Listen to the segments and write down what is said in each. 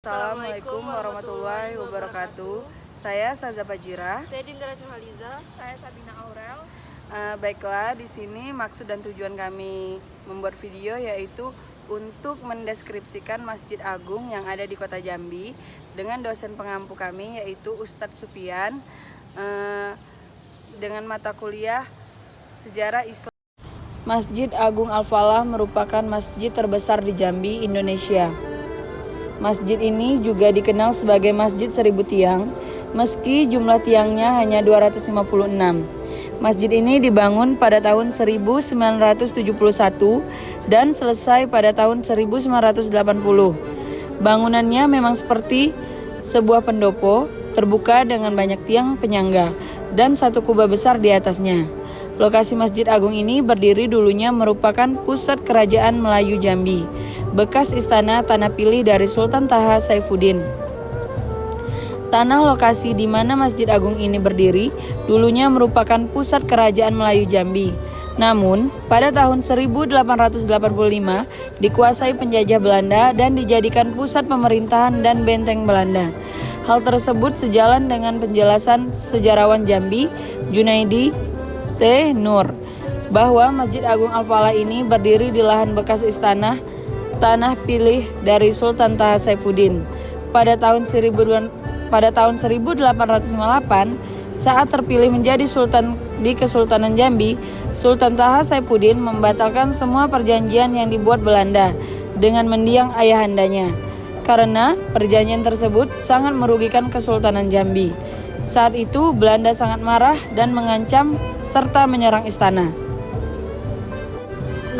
Assalamualaikum warahmatullahi wabarakatuh. Saya Saza Fajira. Saya Dindra Nuhaliza. Saya Sabina Aurel. Baiklah, di sini maksud dan tujuan kami membuat video yaitu untuk mendeskripsikan Masjid Agung yang ada di Kota Jambi dengan dosen pengampu kami yaitu Ustadz Supian dengan mata kuliah Sejarah Islam. Masjid Agung Al-Falah merupakan masjid terbesar di Jambi, Indonesia. Masjid ini juga dikenal sebagai Masjid 1000 Tiang, meski jumlah tiangnya hanya 256. Masjid ini dibangun pada tahun 1971 dan selesai pada tahun 1980. Bangunannya memang seperti sebuah pendopo, terbuka dengan banyak tiang penyangga dan satu kubah besar di atasnya. Lokasi Masjid Agung ini berdiri dulunya merupakan pusat kerajaan Melayu Jambi, bekas istana tanah pilih dari Sultan Taha Saifuddin. Tanah lokasi di mana Masjid Agung ini berdiri dulunya merupakan pusat kerajaan Melayu Jambi. Namun, pada tahun 1885 dikuasai penjajah Belanda dan dijadikan pusat pemerintahan dan benteng Belanda. Hal tersebut sejalan dengan penjelasan sejarawan Jambi, Junaidi T. Nur, bahwa Masjid Agung Al-Falah ini berdiri di lahan bekas istana tanah pilih dari Sultan Taha Saifuddin. Pada tahun 1858, saat terpilih menjadi sultan di Kesultanan Jambi, Sultan Taha Saifuddin membatalkan semua perjanjian yang dibuat Belanda dengan mendiang ayahandanya. Karena perjanjian tersebut sangat merugikan Kesultanan Jambi. Saat itu Belanda sangat marah dan mengancam serta menyerang istana.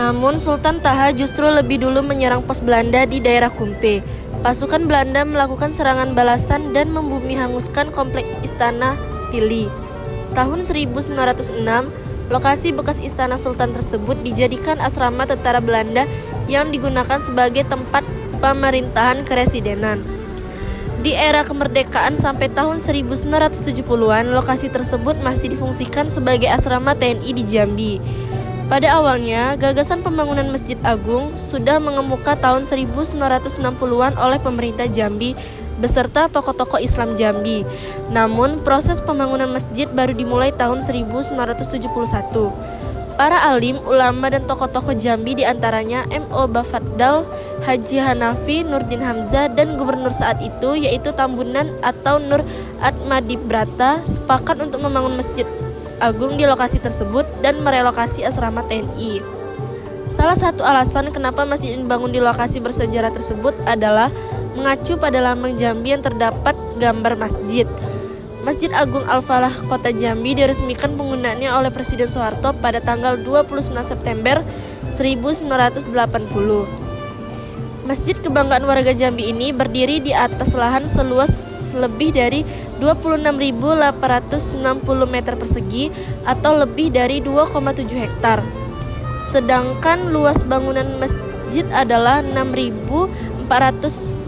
Namun Sultan Taha justru lebih dulu menyerang pos Belanda di daerah Kumpe. Pasukan Belanda melakukan serangan balasan dan membumi hanguskan kompleks istana Pili. Tahun 1906, lokasi bekas istana Sultan tersebut dijadikan asrama tentara Belanda yang digunakan sebagai tempat pemerintahan keresidenan. Di era kemerdekaan sampai tahun 1970-an, lokasi tersebut masih difungsikan sebagai asrama TNI di Jambi. Pada awalnya, gagasan pembangunan Masjid Agung sudah mengemuka tahun 1960-an oleh pemerintah Jambi beserta tokoh-tokoh Islam Jambi. Namun, proses pembangunan masjid baru dimulai tahun 1971. Para alim, ulama, dan tokoh-tokoh Jambi diantaranya M.O. Bafaddal, Haji Hanafi, Nurdin Hamzah, dan gubernur saat itu yaitu Tambunan atau Nur Atmadibrata sepakat untuk membangun Masjid Agung di lokasi tersebut dan merelokasi asrama TNI. Salah satu alasan kenapa masjid ini dibangun di lokasi bersejarah tersebut adalah mengacu pada lambang Jambi yang terdapat gambar masjid. Masjid Agung Al-Falah Kota Jambi diresmikan penggunaannya oleh Presiden Soeharto pada tanggal 29 September 1980. Masjid kebanggaan warga Jambi ini berdiri di atas lahan seluas lebih dari 26.860 meter persegi atau lebih dari 2,7 hektar. Sedangkan luas bangunan masjid adalah 6.400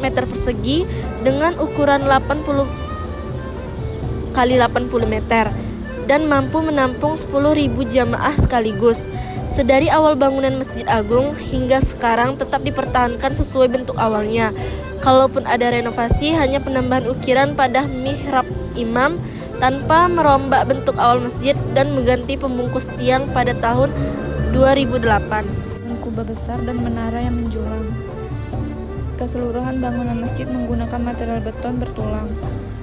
meter persegi dengan ukuran 80 kali 80 meter dan mampu menampung 10.000 jamaah sekaligus. Sedari awal bangunan Masjid Agung hingga sekarang tetap dipertahankan sesuai bentuk awalnya. Kalaupun ada renovasi, hanya penambahan ukiran pada mihrab imam tanpa merombak bentuk awal masjid dan mengganti pembungkus tiang pada tahun 2008. Dengan kubah besar dan menara yang menjulang. Keseluruhan bangunan masjid menggunakan material beton bertulang.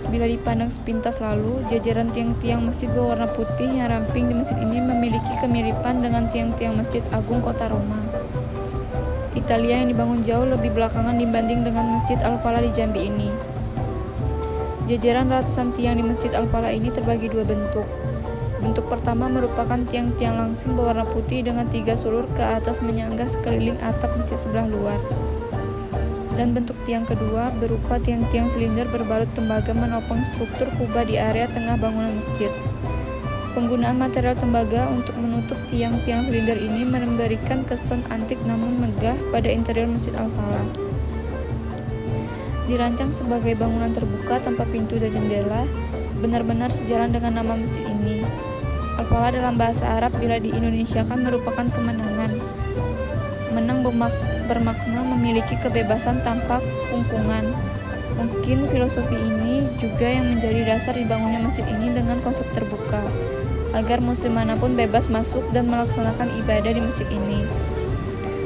Bila dipandang sepintas lalu, jajaran tiang-tiang masjid berwarna putih yang ramping di masjid ini memiliki kemiripan dengan tiang-tiang Masjid Agung Kota Roma, Italia yang dibangun jauh lebih belakangan dibanding dengan Masjid Al-Falah di Jambi ini. Jajaran ratusan tiang di Masjid Al-Falah ini terbagi dua bentuk. Bentuk pertama merupakan tiang-tiang langsing berwarna putih dengan 3 sulur ke atas menyangga sekeliling atap masjid sebelah luar. Dan bentuk tiang kedua berupa tiang-tiang silinder berbalut tembaga menopang struktur kubah di area tengah bangunan masjid. Penggunaan material tembaga untuk menutup tiang-tiang silinder ini memberikan kesan antik namun megah pada interior Masjid Al-Falah. Dirancang sebagai bangunan terbuka tanpa pintu dan jendela, benar-benar sejalan dengan nama masjid ini. Al-Falah dalam bahasa Arab bila diindonesiakan merupakan kemenangan. Menang bermakna memiliki kebebasan tanpa kungkungan. Mungkin filosofi ini juga yang menjadi dasar dibangunnya masjid ini dengan konsep terbuka, agar muslim manapun bebas masuk dan melaksanakan ibadah di masjid ini.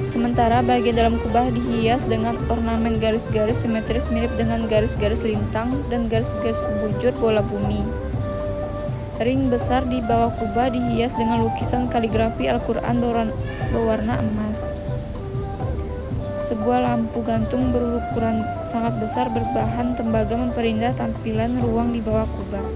Sementara bagian dalam kubah dihias dengan ornamen garis-garis simetris mirip dengan garis-garis lintang dan garis-garis bujur bola bumi. Ring besar di bawah kubah dihias dengan lukisan kaligrafi Al-Quran berwarna emas. Sebuah lampu gantung berukuran sangat besar berbahan tembaga memperindah tampilan ruang di bawah kubah.